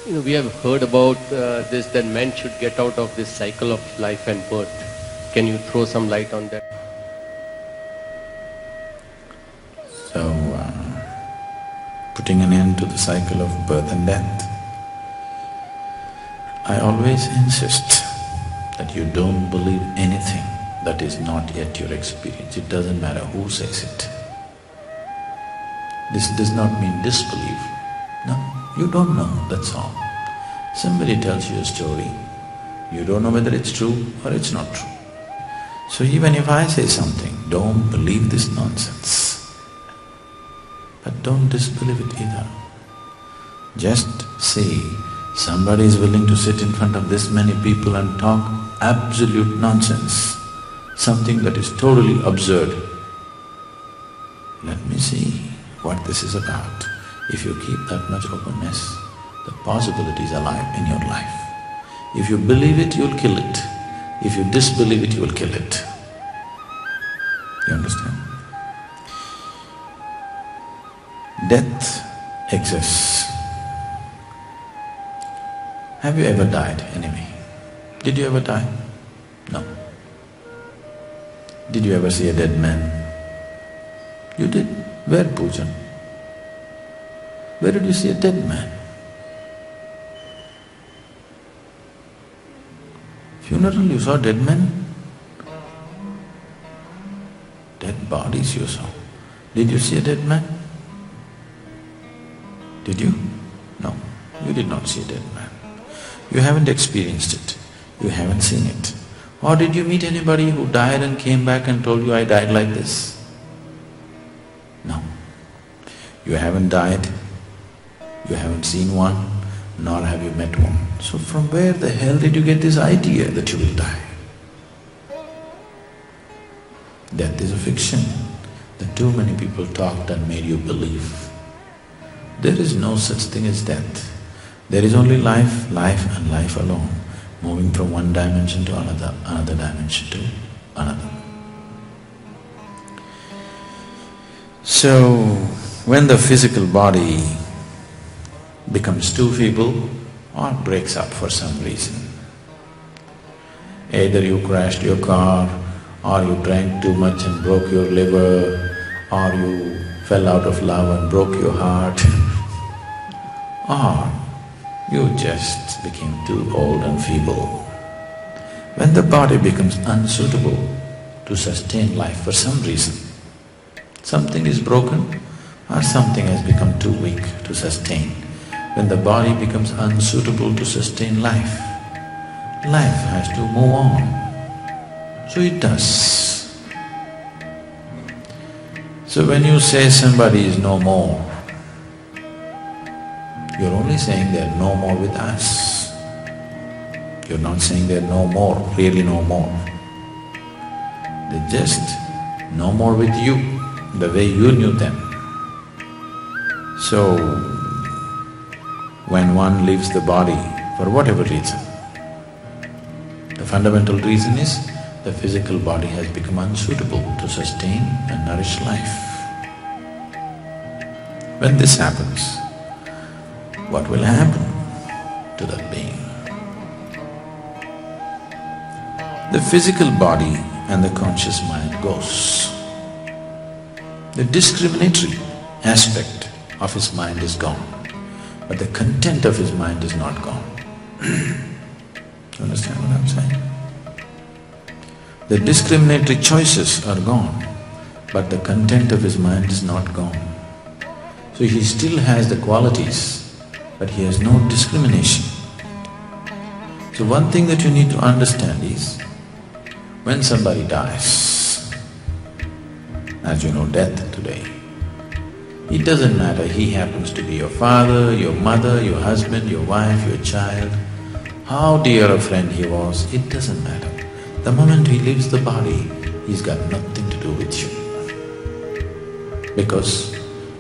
We have heard about this, that men should get out of this cycle of life and birth. Can you throw some light on that? So, putting an end to the cycle of birth and death, I always insist that you don't believe anything that is not yet your experience. It doesn't matter who says it. This does not mean disbelief. No, you don't know, that's all. Somebody tells you a story, you don't know whether it's true or it's not true. So even if I say something, don't believe this nonsense. But don't disbelieve it either. Just see, somebody is willing to sit in front of this many people and talk absolute nonsense, something that is totally absurd. Let me see what this is about. If you keep that much openness, the possibilities are alive in your life. If you believe it, you'll kill it. If you disbelieve it, you will kill it. You understand? Death exists. Have you ever died, anyway? Did you ever die? No. Did you ever see a dead man? You did. Where, Pujan? Where did you see a dead man? Funeral, you saw dead men? Dead bodies you saw. Did you see a dead man? Did you? No, you did not see a dead man. You haven't experienced it, you haven't seen it. Or did you meet anybody who died and came back and told you, I died like this? No. You haven't died, you haven't seen one, nor have you met one. So from where the hell did you get this idea that you will die? Death is a fiction that too many people talked and made you believe. There is no such thing as death. There is only life, life and life alone, moving from one dimension to another, another dimension to another. So, when the physical body becomes too feeble or breaks up for some reason, either you crashed your car, or you drank too much and broke your liver, or you fell out of love and broke your heart, or you just became too old and feeble. When the body becomes unsuitable to sustain life for some reason, something is broken or something has become too weak to sustain. When the body becomes unsuitable to sustain life, life has to move on. So it does. So when you say somebody is no more, you're only saying they're no more with us. You're not saying they're no more, really no more. They're just no more with you, the way you knew them. So, when one leaves the body, for whatever reason, the fundamental reason is the physical body has become unsuitable to sustain and nourish life. When this happens, what will happen to that being? The physical body and the conscious mind goes. The discriminatory aspect of his mind is gone, but the content of his mind is not gone. You understand what I'm saying? The discriminatory choices are gone, but the content of his mind is not gone. So he still has the qualities, but he has no discrimination. So one thing that you need to understand is, when somebody dies, as you know, death today, it doesn't matter, he happens to be your father, your mother, your husband, your wife, your child, how dear a friend he was, it doesn't matter. The moment he leaves the body, he's got nothing to do with you. Because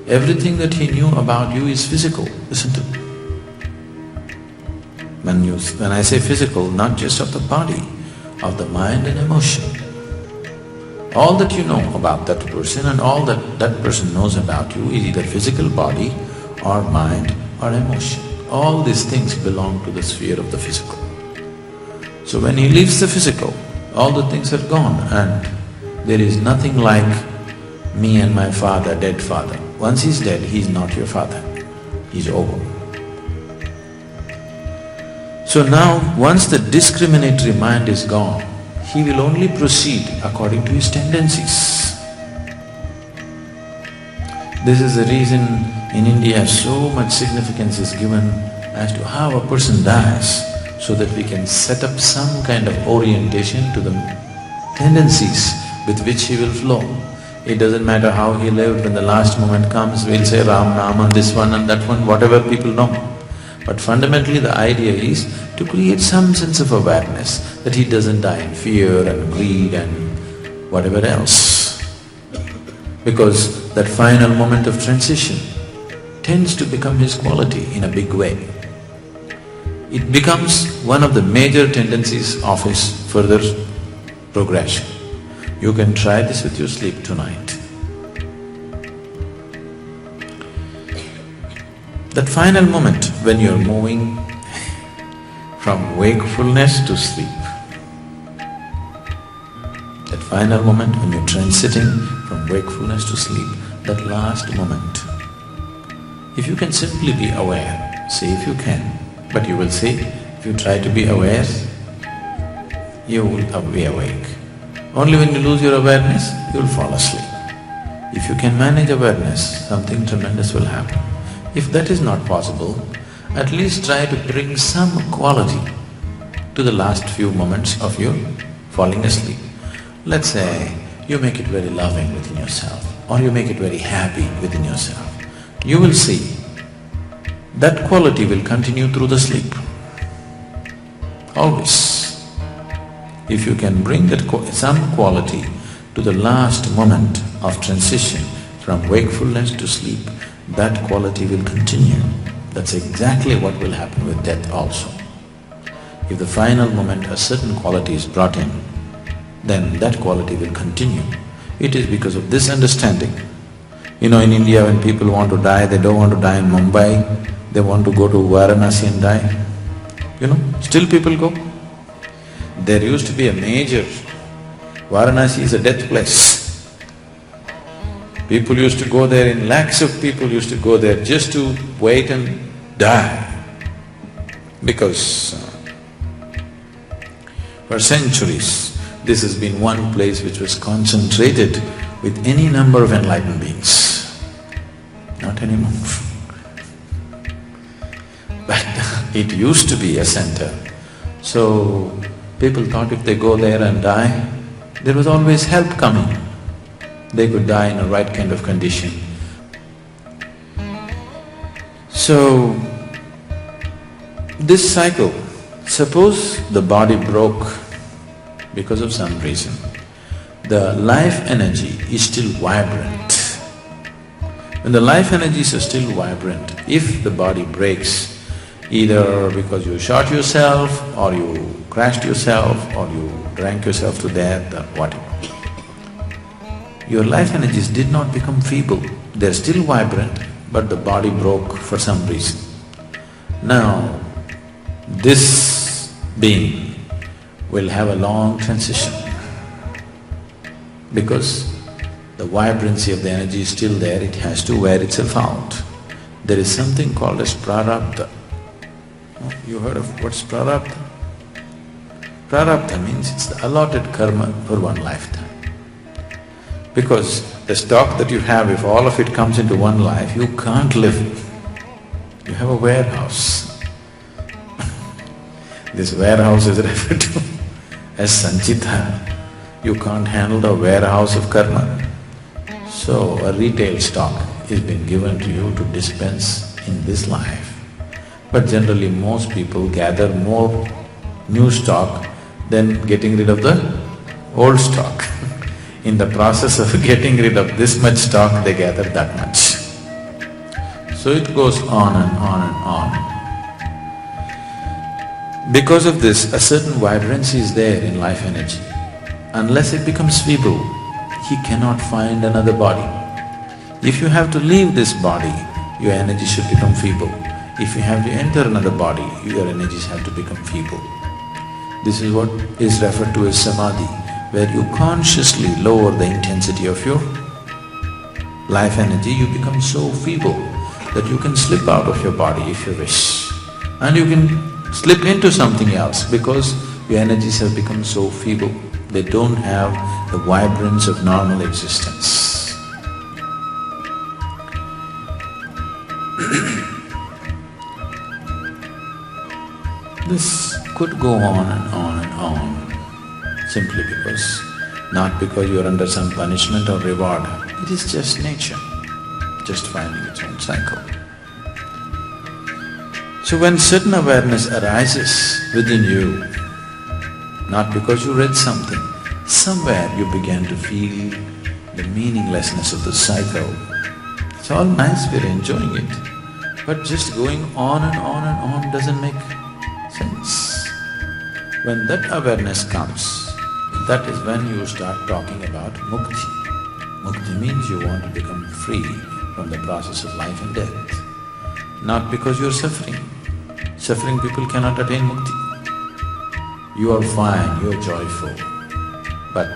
everything that he knew about you is physical, isn't it? When I say physical, not just of the body, of the mind and emotion. All that you know about that person and all that that person knows about you is either physical body or mind or emotion. all these things belong to the sphere of the physical. So when he leaves the physical, all the things are gone and there is nothing like me and my father, dead father. Once he's dead, he's not your father, he's over. So now, once the discriminatory mind is gone, he will only proceed according to his tendencies. This is the reason in India so much significance is given as to how a person dies, so that we can set up some kind of orientation to the tendencies with which he will flow. It doesn't matter how he lived, when the last moment comes, we'll say Ram, Nam and this one and that one, whatever people know. But fundamentally the idea is to create some sense of awareness that he doesn't die in fear and greed and whatever else. Because that final moment of transition tends to become his quality in a big way. It becomes one of the major tendencies of his further progression. You can try this with your sleep tonight. That final moment when you're moving from wakefulness to sleep, that final moment when you're transiting from wakefulness to sleep, that last moment, if you can simply be aware, see if you can, but you will see, if you try to be aware, you will be awake. Only when you lose your awareness, you will fall asleep. If you can manage awareness, something tremendous will happen. If that is not possible, at least try to bring some quality to the last few moments of your falling asleep. Let's say you make it very loving within yourself, or you make it very happy within yourself. You will see that quality will continue through the sleep, always. If you can bring that some quality to the last moment of transition from wakefulness to sleep, that quality will continue. That's exactly what will happen with death also. If the final moment a certain quality is brought in, then that quality will continue. It is because of this understanding. You know, in India when people want to die, they don't want to die in Mumbai, they want to go to Varanasi and die. You know, still people go. There used to be a major… Varanasi is a death place. People used to go there, in lakhs of people used to go there just to wait and die. Because for centuries, this has been one place which was concentrated with any number of enlightened beings. Not anymore. But it used to be a center. So, people thought if they go there and die, there was always help coming. They could die in a right kind of condition. So, this cycle, suppose the body broke because of some reason, the life energy is still vibrant. When the life energies are still vibrant, if the body breaks, either because you shot yourself or you crashed yourself or you drank yourself to death or whatever, your life energies did not become feeble, they're still vibrant, but the body broke for some reason. Now, this being will have a long transition because the vibrancy of the energy is still there, it has to wear itself out. There is something called as prarabdha. You heard of what's prarabdha? Prarabdha means it's the allotted karma for one lifetime. Because the stock that you have, if all of it comes into one life, you can't live. You have a warehouse. This warehouse is referred to as sanchita. You can't handle the warehouse of karma. So a retail stock is being given to you to dispense in this life. But generally most people gather more new stock than getting rid of the old stock. In the process of getting rid of this much stock, they gather that much. So it goes on and on and on. Because of this, a certain vibrancy is there in life energy. Unless it becomes feeble, he cannot find another body. If you have to leave this body, your energy should become feeble. if you have to enter another body, your energies have to become feeble. This is what is referred to as samadhi, where you consciously lower the intensity of your life energy. You become so feeble that you can slip out of your body if you wish. And you can slip into something else because your energies have become so feeble. They don't have the vibrance of normal existence. This could go on and on and on, simply because, not because you are under some punishment or reward, it is just nature, just finding its own cycle. So when certain awareness arises within you, not because you read something, somewhere you began to feel the meaninglessness of the cycle. It's all nice, we're enjoying it, but just going on and on and on doesn't make sense. When that awareness comes, that is when you start talking about mukti. Mukti means you want to become free from the process of life and death. Not because you're suffering. Suffering people cannot attain mukti. You are fine, you're joyful, but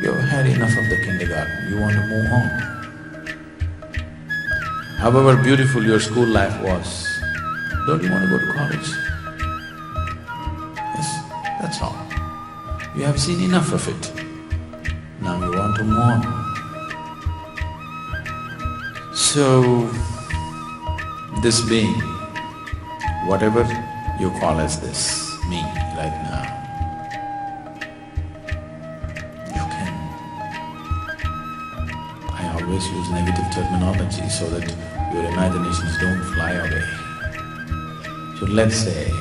you've had enough of the kindergarten, you want to move on. However beautiful your school life was, don't you want to go to college? Yes, that's all. You have seen enough of it. Now you want to move on. So, this being, whatever you call as this, me, right now, you can… I always use negative terminology so that your imaginations don't fly away. So let's say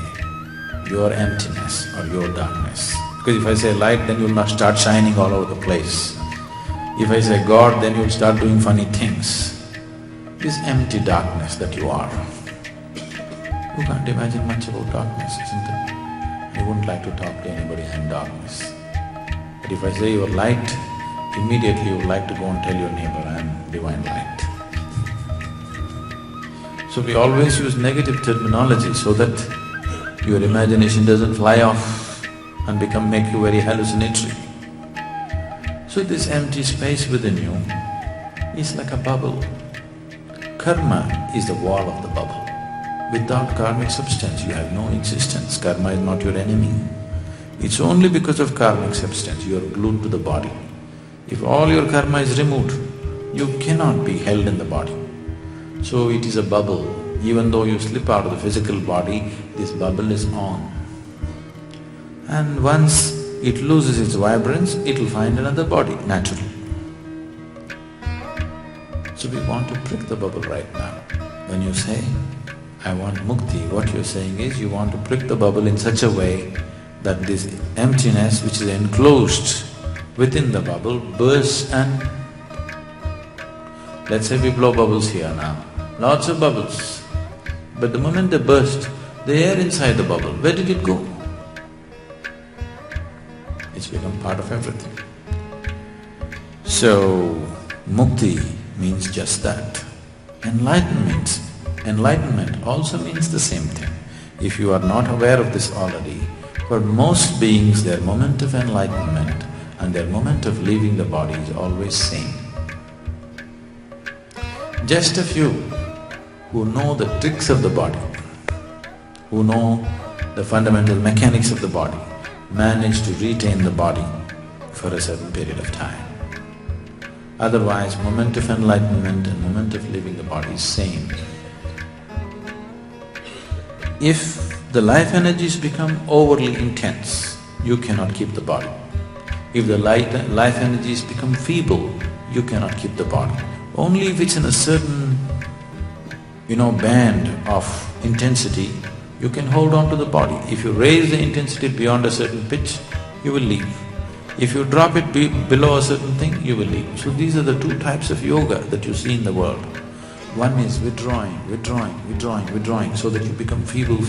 your emptiness or your darkness. Because if I say light, then you'll not start shining all over the place. If I say God, then you'll start doing funny things. This empty darkness that you are, you can't imagine much about darkness, isn't it? You wouldn't like to talk to anybody in darkness. But if I say you're light, immediately you would like to go and tell your neighbor, I'm divine light. So we always use negative terminology so that your imagination doesn't fly off and make you very hallucinatory. So this empty space within you is like a bubble. Karma is the wall of the bubble. Without karmic substance, you have no existence. Karma is not your enemy. It's only because of karmic substance you are glued to the body. If all your karma is removed, you cannot be held in the body. So it is a bubble. Even though you slip out of the physical body, this bubble is on. And once it loses its vibrance, it will find another body, naturally. So we want to prick the bubble right now. When you say, I want mukti, what you're saying is you want to prick the bubble in such a way that this emptiness which is enclosed within the bubble bursts and… Let's say we blow bubbles here now, lots of bubbles. But the moment they burst, the air inside the bubble, where did it go? It's become part of everything. So, mukti means just that. Enlightenment also means the same thing. If you are not aware of this already, for most beings their moment of enlightenment and their moment of leaving the body is always same. Just a few who know the tricks of the body, who know the fundamental mechanics of the body, manage to retain the body for a certain period of time. Otherwise, moment of enlightenment and moment of leaving the body is same. If the life energies become overly intense, you cannot keep the body. If the life energies become feeble, you cannot keep the body. Only if it's in a certain, band of intensity, you can hold on to the body. If you raise the intensity beyond a certain pitch, you will leave. If you drop it below a certain thing, you will leave. So these are the two types of yoga that you see in the world. One is withdrawing, so that you become feeble,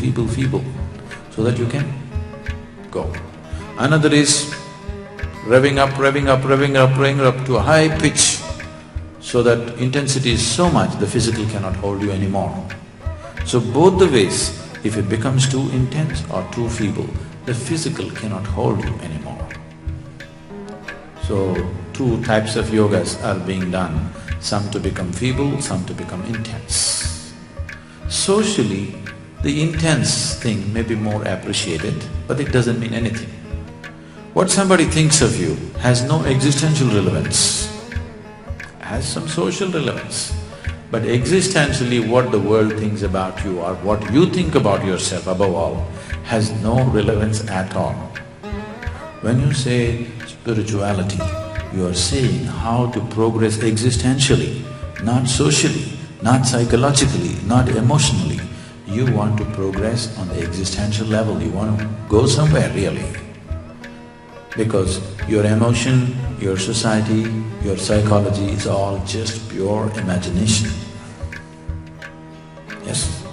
so that you can go. Another is revving up to a high pitch, so that intensity is so much the physical cannot hold you anymore. So both the ways, if it becomes too intense or too feeble, the physical cannot hold you anymore. So two types of yogas are being done, some to become feeble, some to become intense. Socially, the intense thing may be more appreciated, but it doesn't mean anything. What somebody thinks of you has no existential relevance, has some social relevance. But existentially what the world thinks about you or what you think about yourself above all has no relevance at all. When you say spirituality, you are saying how to progress existentially, not socially, not psychologically, not emotionally. You want to progress on the existential level, you want to go somewhere really. Because your emotion, your society, your psychology is all just pure imagination. Yes?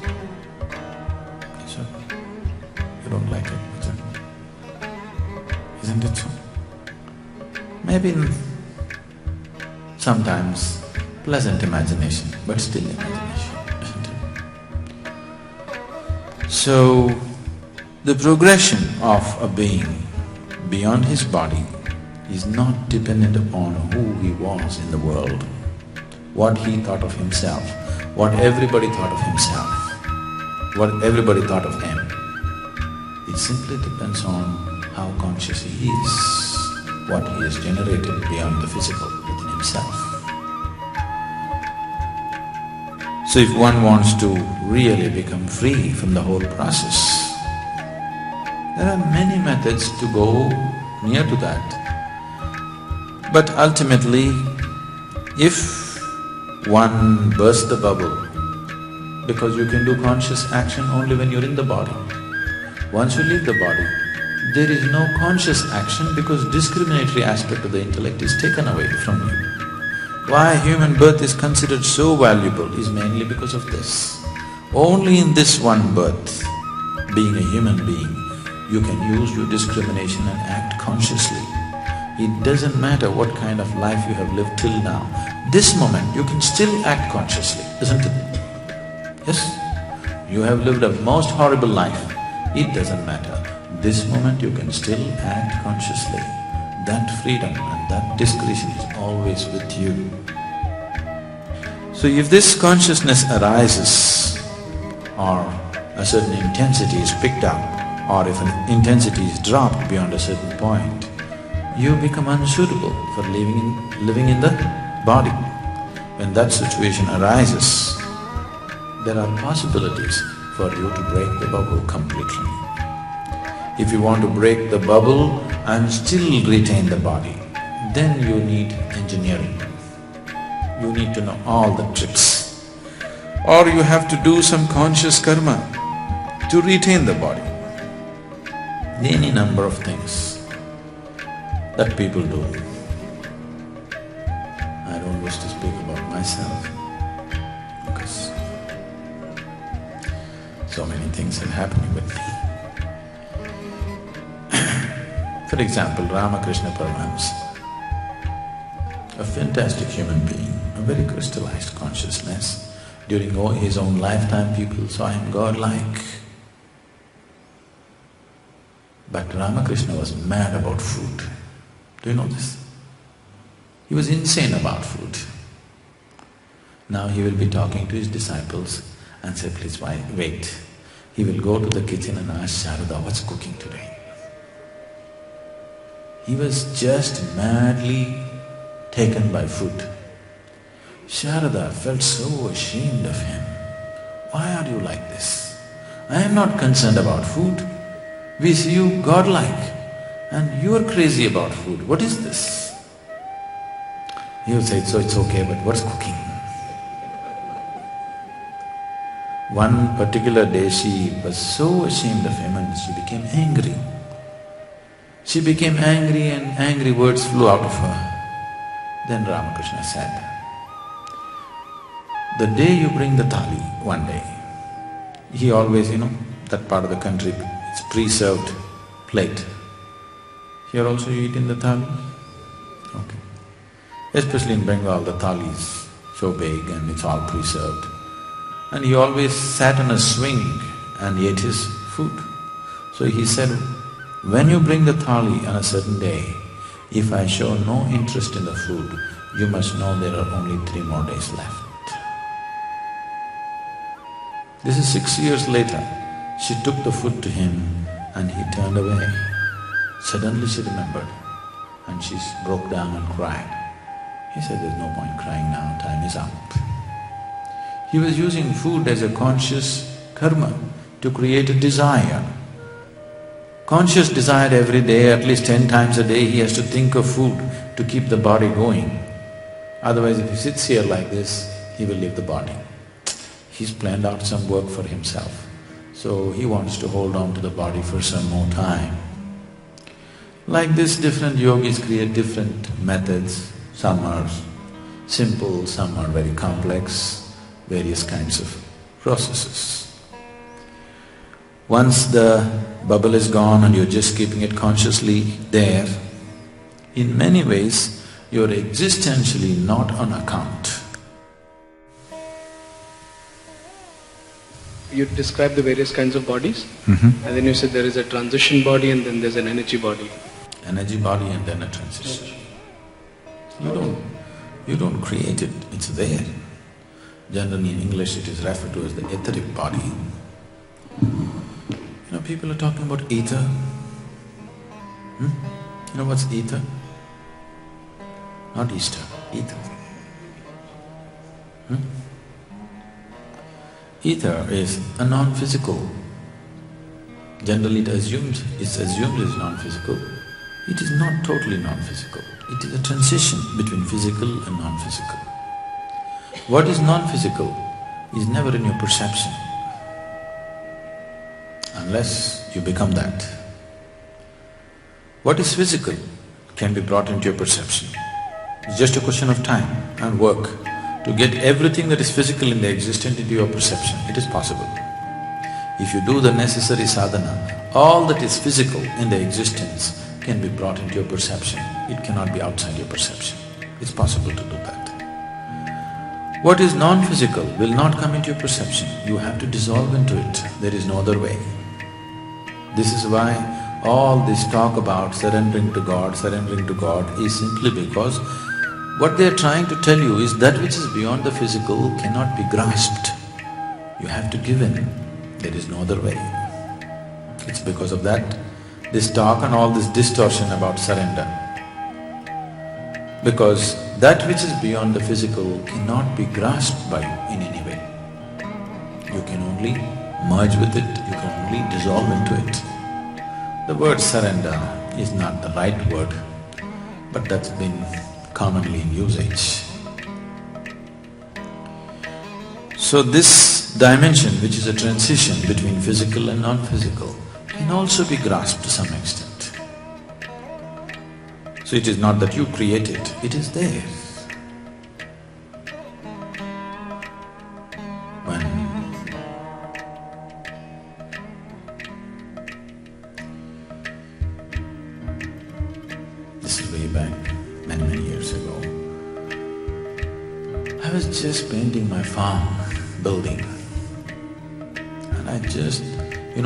So, you don't like it, is it? Isn't it so? Maybe sometimes pleasant imagination, but still imagination, isn't it? So, the progression of a being beyond his body is not dependent upon who he was in the world, what he thought of himself, what everybody thought of himself, what everybody thought of him. It simply depends on how conscious he is, what he has generated beyond the physical within himself. So if one wants to really become free from the whole process, there are many methods to go near to that. But ultimately, if one bursts the bubble, because you can do conscious action only when you're in the body. Once you leave the body, there is no conscious action because discriminatory aspect of the intellect is taken away from you. Why human birth is considered so valuable is mainly because of this. Only in this one birth, being a human being, you can use your discrimination and act consciously. It doesn't matter what kind of life you have lived till now. This moment, you can still act consciously, isn't it? Yes? You have lived a most horrible life. It doesn't matter. This moment, you can still act consciously. That freedom and that discretion is always with you. So if this consciousness arises, or a certain intensity is picked up, or if an intensity is dropped beyond a certain point, you become unsuitable for living in the body. When that situation arises, there are possibilities for you to break the bubble completely. If you want to break the bubble and still retain the body, then you need engineering. You need to know all the tricks. Or you have to do some conscious karma to retain the body. Any number of things that people do. I don't wish to speak about myself because so many things are happening with me. For example, Ramakrishna Paramahamsa, a fantastic human being, a very crystallized consciousness. During his own lifetime, people saw him godlike. But Ramakrishna was mad about food. Do you know this? He was insane about food. Now he will be talking to his disciples and say, please wait. He will go to the kitchen and ask Sharada, what's cooking today? He was just madly taken by food. Sharada felt so ashamed of him. Why are you like this? I am not concerned about food. We see you godlike and you are crazy about food. What is this? He would say, so it's okay, but what's cooking? One particular day she was so ashamed of him and she became angry. She became angry and angry words flew out of her. Then Ramakrishna said, the day you bring the thali, one day, he always, that part of the country, it's pre-served plate. Here also you eat in the thali? Okay. Especially in Bengal, the thali is so big and it's all pre-served. and he always sat on a swing and ate his food. So he said, when you bring the thali on a certain day, if I show no interest in the food, you must know there are only 3 more days left. This is 6 years later. She took the food to him and he turned away. Suddenly she remembered and she broke down and cried. He said, there's no point crying now, time is up. He was using food as a conscious karma to create a desire. Conscious desire every day, at least 10 times a day, he has to think of food to keep the body going. Otherwise, if he sits here like this, he will leave the body. He's planned out some work for himself, so he wants to hold on to the body for some more time. Like this, different yogis create different methods. Some are simple, some are very complex, various kinds of processes. Once the bubble is gone and you're just keeping it consciously there, in many ways you're existentially not on account. You described the various kinds of bodies, and then you said there is a transition body and then there's an energy body. Energy body and then a transition. You don't create it, it's there. Generally in English it is referred to as the etheric body. You know, people are talking about ether. You know what's ether? Not Easter, ether. Ether is a non-physical. Generally it's assumed it's non-physical. It is not totally non-physical. It is a transition between physical and non-physical. What is non-physical is never in your perception, unless you become that. What is physical can be brought into your perception. It's just a question of time and work to get everything that is physical in the existent into your perception. It is possible. If you do the necessary sadhana, all that is physical in the existence can be brought into your perception. It cannot be outside your perception. It's possible to do that. What is non-physical will not come into your perception. You have to dissolve into it. There is no other way. This is why all this talk about surrendering to God is simply because what they are trying to tell you is that which is beyond the physical cannot be grasped. You have to give in. There is no other way. It's because of that, this talk and all this distortion about surrender. Because that which is beyond the physical cannot be grasped by you in any way. You can only merge with it, you can only dissolve into it. The word surrender is not the right word, but that's been commonly in usage. So this dimension, which is a transition between physical and non-physical, can also be grasped to some extent. So it is not that you create it, it is there. This is way back, many years ago. I was just painting my farm building, and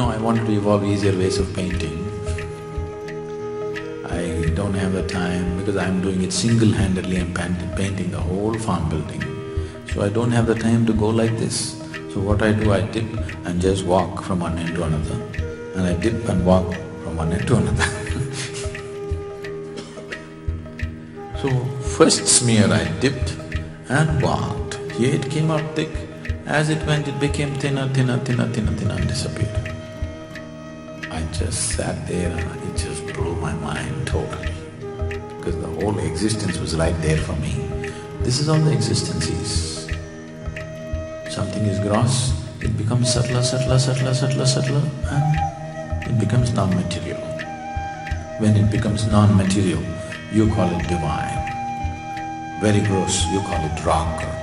I wanted to evolve easier ways of painting. I don't have the time because I'm doing it single-handedly, I'm painting the whole farm building. So I don't have the time to go like this. So what I do, I dip and just walk from one end to another, and I dip and walk from one end to another. So first smear I dipped and walked. Here it came out thick. As it went, it became thinner and disappeared. I just sat there and it just blew my mind totally, because the whole existence was right there for me. This is all the existence is. Something is gross, it becomes subtler, and it becomes non-material. When it becomes non-material, you call it divine. Very gross, you call it rock or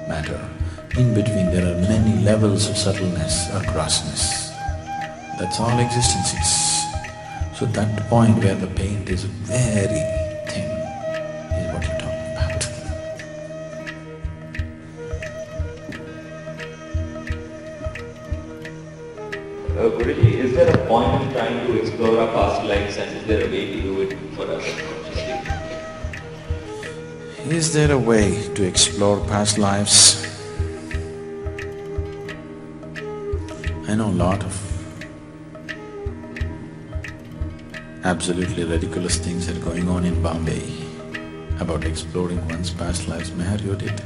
matter. In between there are many levels of subtleness or grossness. That's all existence is. So that point where the paint is very thin is what you're talking about. Guruji, is there a point in trying to explore our past lives, and is there a way to do it for us consciously? Is there a way to explore past lives? I know a lot of absolutely ridiculous things are going on in Bombay about exploring one's past lives. Meher, you did?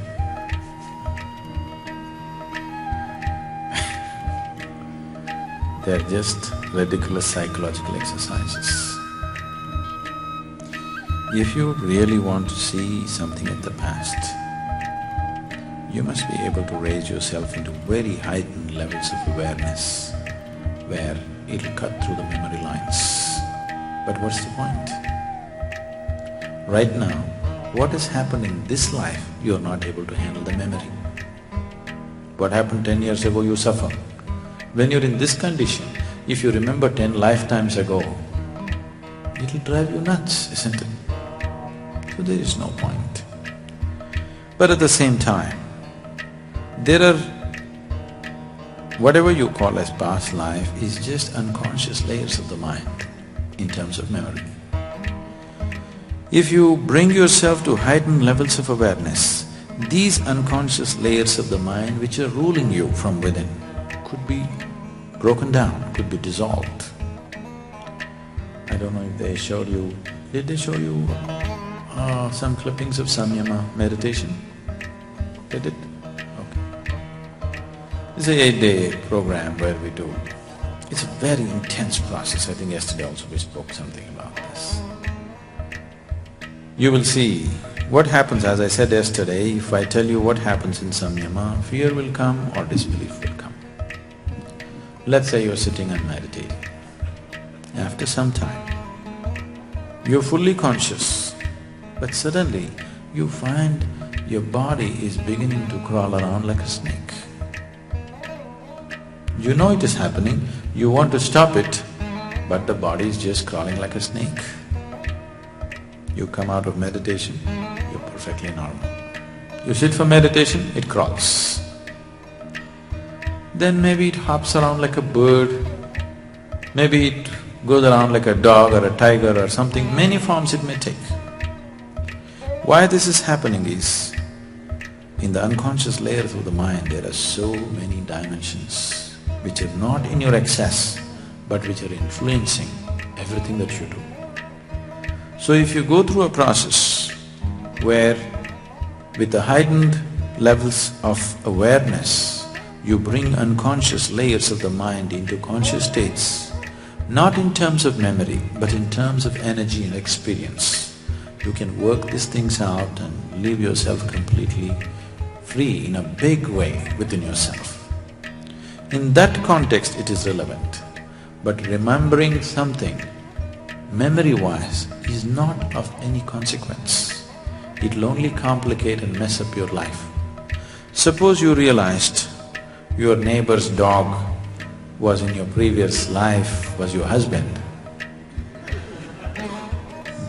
They're just ridiculous psychological exercises. If you really want to see something in the past, you must be able to raise yourself into very heightened levels of awareness where it'll cut through the memory lines. But what's the point? Right now, what has happened in this life, you're not able to handle the memory. What happened 10 years ago, you suffer. When you're in this condition, if you remember 10 lifetimes ago, it'll drive you nuts, isn't it? So there is no point. But at the same time, there are… whatever you call as past life is just unconscious layers of the mind in terms of memory. If you bring yourself to heightened levels of awareness, these unconscious layers of the mind which are ruling you from within could be broken down, could be dissolved. I don't know if they showed you… did they show you some clippings of samyama meditation? They did? Okay. It's a 8-day program where we do… it's a very intense process. I think yesterday also we spoke something about this. You will see what happens, as I said yesterday, if I tell you what happens in samyama, fear will come or disbelief will come. Let's say you're sitting and meditating. After some time, you're fully conscious, but suddenly you find your body is beginning to crawl around like a snake. You know it is happening, you want to stop it, but the body is just crawling like a snake. You come out of meditation, you're perfectly normal. You sit for meditation, it crawls. Then maybe it hops around like a bird, maybe it goes around like a dog or a tiger or something, many forms it may take. Why this is happening is, in the unconscious layers of the mind, there are so many dimensions which are not in your access, but which are influencing everything that you do. So if you go through a process where with the heightened levels of awareness, you bring unconscious layers of the mind into conscious states, not in terms of memory, but in terms of energy and experience, you can work these things out and leave yourself completely free in a big way within yourself. In that context it is relevant, but remembering something memory-wise is not of any consequence. It'll only complicate and mess up your life. Suppose you realized your neighbor's dog was in your previous life, was your husband,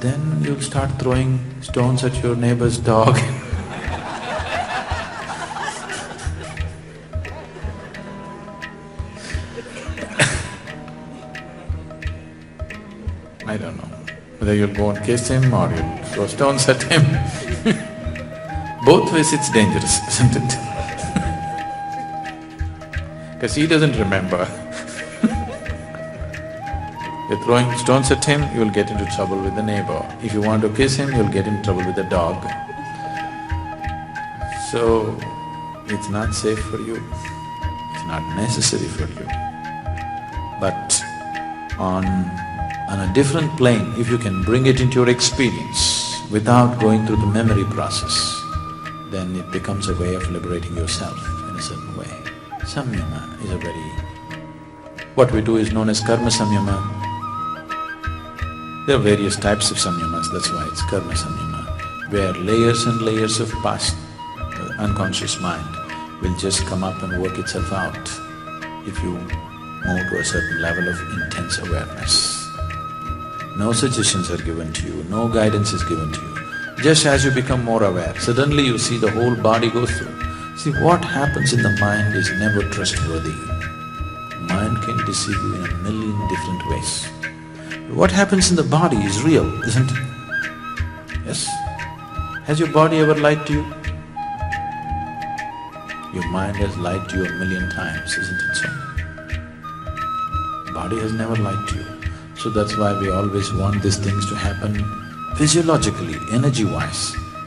then you'll start throwing stones at your neighbor's dog. I don't know whether you'll go and kiss him or you'll throw stones at him. Both ways it's dangerous, isn't it? Because he doesn't remember. You're throwing stones at him, you'll get into trouble with the neighbor. If you want to kiss him, you'll get in trouble with the dog. So, it's not safe for you, it's not necessary for you. But on a different plane, if you can bring it into your experience without going through the memory process, then it becomes a way of liberating yourself in a certain way. Samyama is a very… what we do is known as karma samyama. There are various types of samyamas, that's why it's karma samyama, where layers and layers of past unconscious mind will just come up and work itself out if you move to a certain level of intense awareness. No suggestions are given to you, no guidance is given to you. Just as you become more aware, suddenly you see the whole body goes through. See, what happens in the mind is never trustworthy. mind can deceive you in a million different ways. What happens in the body is real, isn't it? Yes? Has your body ever lied to you? Your mind has lied to you a million times, isn't it so? Body has never lied to you. So that's why we always want these things to happen physiologically, energy-wise,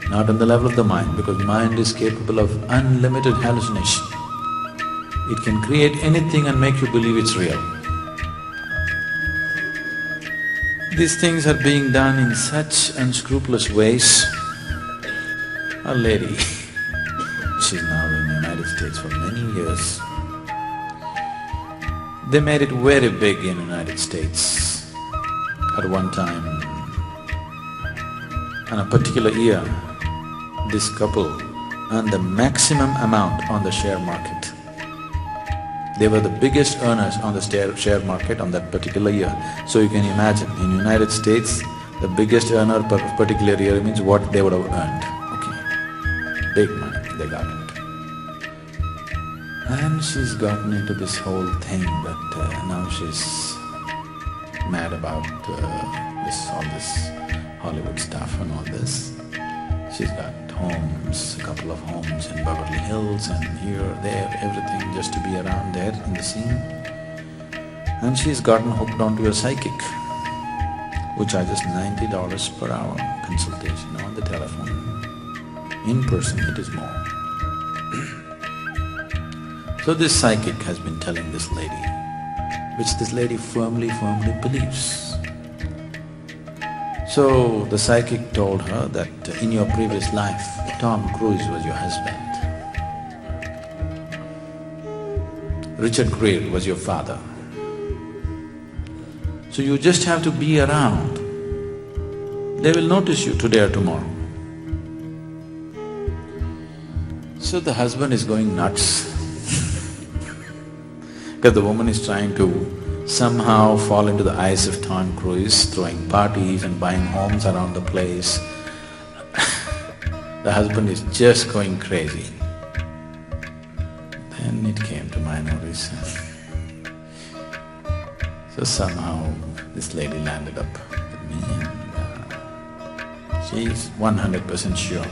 not on the level of the mind, because mind is capable of unlimited hallucination. It can create anything and make you believe it's real. These things are being done in such unscrupulous ways. A lady, she's now in the United States for many years. They made it very big in the United States. At one time, in a particular year, this couple earned the maximum amount on the share market. They were the biggest earners on the share market on that particular year. So you can imagine, in the United States, the biggest earner per particular year means what they would have earned. Okay, big money they got into. And she's gotten into this whole thing that now she's mad about all this Hollywood stuff and all this. She's got homes, a couple of homes in Beverly Hills and here, there, everything just to be around there in the scene. And she's gotten hooked onto a psychic who charges $90 per hour consultation on the telephone. In person it is more. So this psychic has been telling this lady, which this lady firmly believes. So the psychic told her that in your previous life, Tom Cruise was your husband. Richard Gere was your father. So you just have to be around. They will notice you today or tomorrow. So the husband is going nuts because the woman is trying to somehow fall into the eyes of Tom Cruise, throwing parties and buying homes around the place. The husband is just going crazy. Then it came to my notice. So somehow this lady landed up with me and she's 100% sure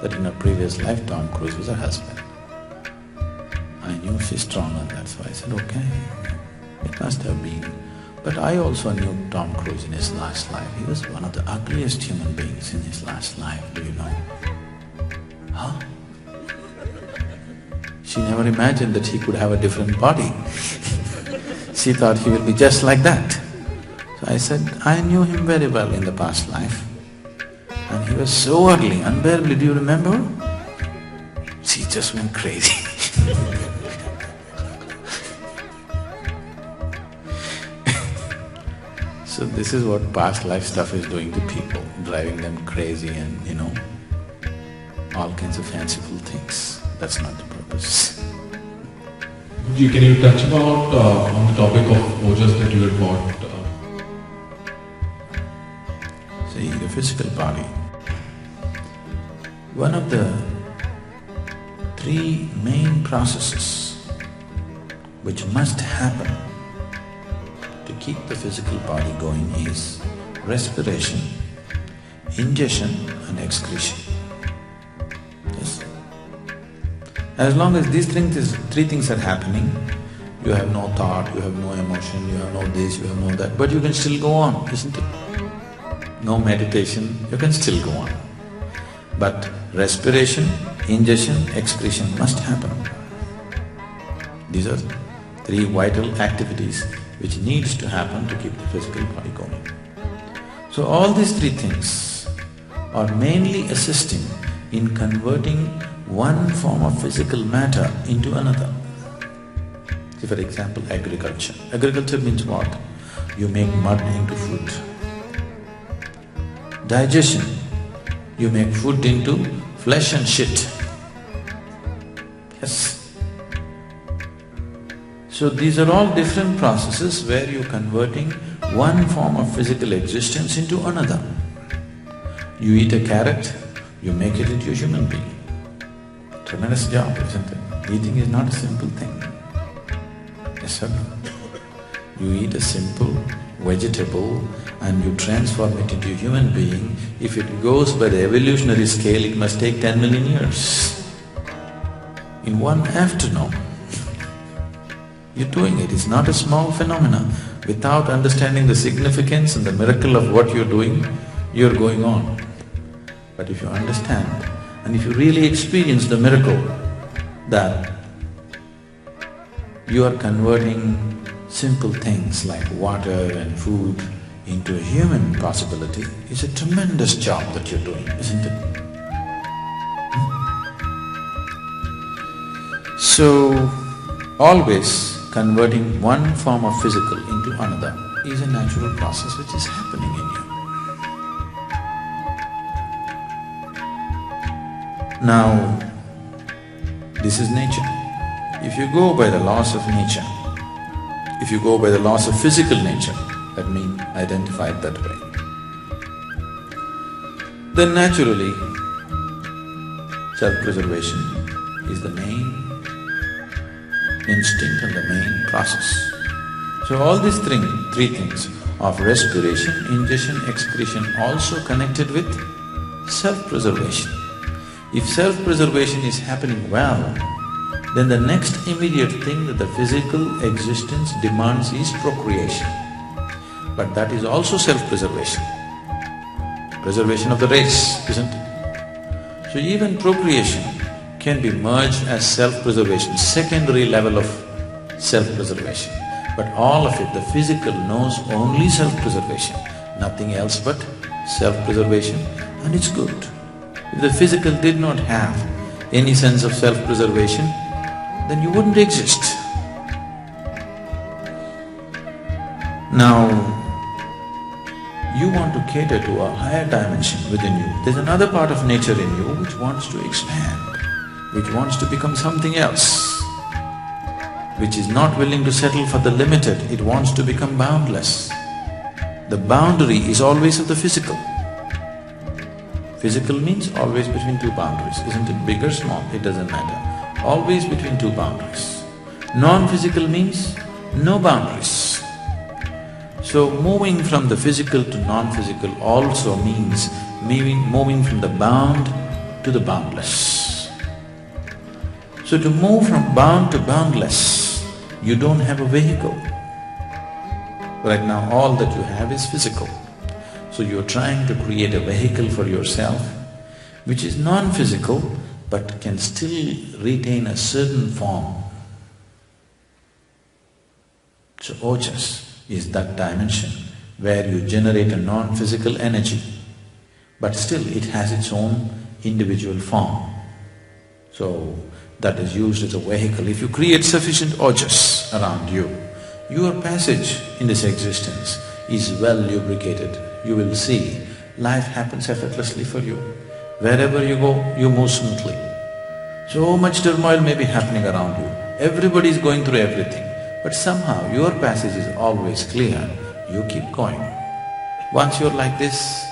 that in her previous life Tom Cruise was her husband. I knew she's strong on that, so I said, okay. It must have been. But I also knew Tom Cruise in his last life. He was one of the ugliest human beings in his last life, do you know? Huh? She never imagined that he could have a different body. She thought he will be just like that. So I said, I knew him very well in the past life. And he was so ugly, unbearably, do you remember? She just went crazy. So this is what past life stuff is doing to people, driving them crazy and, all kinds of fanciful things. That's not the purpose. Can you touch about on the topic of ojas that you had bought? See, the physical body, one of the three main processes which must happen to keep the physical body going is respiration, ingestion and excretion. Yes. As long as these three things are happening, you have no thought, you have no emotion, you have no this, you have no that, but you can still go on, isn't it? No meditation, you can still go on. But respiration, ingestion, excretion must happen. These are three vital activities which needs to happen to keep the physical body going. So all these three things are mainly assisting in converting one form of physical matter into another. See, for example, agriculture. Agriculture means what? You make mud into food. Digestion, you make food into flesh and shit. Yes. So these are all different processes where you're converting one form of physical existence into another. You eat a carrot, you make it into a human being. Tremendous job, isn't it? Eating is not a simple thing. Yes, sir? You eat a simple vegetable and you transform it into a human being. If it goes by the evolutionary scale, it must take 10 million years. In one afternoon, you're doing it. It's not a small phenomena. Without understanding the significance and the miracle of what you're doing, you're going on. But if you understand and if you really experience the miracle that you are converting simple things like water and food into a human possibility, it's a tremendous job that you're doing, isn't it? So, always converting one form of physical into another is a natural process which is happening in you. Now, this is nature. If you go by the laws of nature, if you go by the laws of physical nature, that means identified that way, then naturally self-preservation is the main instinct and the main process. So all these three things of respiration, ingestion, excretion also connected with self-preservation. If self-preservation is happening well, then the next immediate thing that the physical existence demands is procreation. But that is also self-preservation, preservation of the race, isn't it? So even procreation can be merged as self-preservation, secondary level of self-preservation. But all of it, the physical knows only self-preservation, nothing else but self-preservation, and it's good. If the physical did not have any sense of self-preservation, then you wouldn't exist. Now, you want to cater to a higher dimension within you. There's another part of nature in you which wants to expand, which wants to become something else, which is not willing to settle for the limited, it wants to become boundless. The boundary is always of the physical. Physical means always between two boundaries, isn't it? Big or small, it doesn't matter. Always between two boundaries. Non-physical means no boundaries. So moving from the physical to non-physical also means moving from the bound to the boundless. So to move from bound to boundless, you don't have a vehicle. Right now all that you have is physical. So you're trying to create a vehicle for yourself which is non-physical but can still retain a certain form. So ojas is that dimension where you generate a non-physical energy, but still it has its own individual form. So that is used as a vehicle. If you create sufficient ojas around you, your passage in this existence is well lubricated. You will see life happens effortlessly for you. Wherever you go, you move smoothly. So much turmoil may be happening around you. Everybody is going through everything, but somehow your passage is always clear. You keep going. Once you're like this,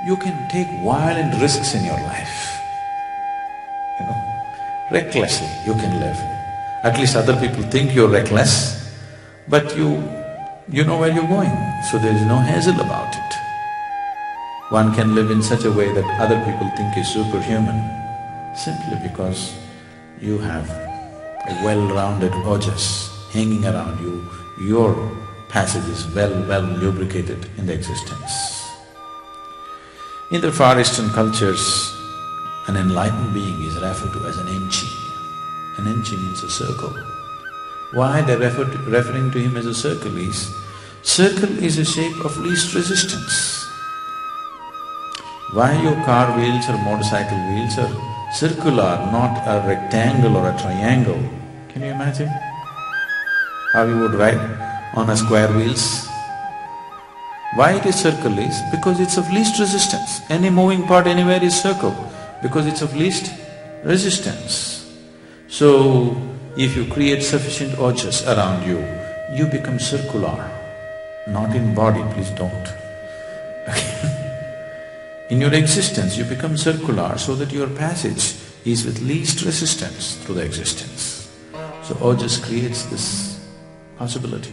you can take violent risks in your life. Recklessly you can live. At least other people think you're reckless, but you know where you're going, so there is no hassle about it. One can live in such a way that other people think is superhuman, simply because you have a well-rounded ojas hanging around you, your passage is well lubricated in the existence. In the Far Eastern cultures, an enlightened being is referred to as an enchi. An enchi means a circle. Why they're referring to him as a circle is a shape of least resistance. Why your car wheels or motorcycle wheels are circular, not a rectangle or a triangle? Can you imagine how you would ride on a square wheels? Why it is circle is because it's of least resistance. Any moving part anywhere is circle because it's of least resistance. So, if you create sufficient ojas around you, you become circular. Not in body, please don't. In your existence, you become circular so that your passage is with least resistance through the existence. So ojas creates this possibility.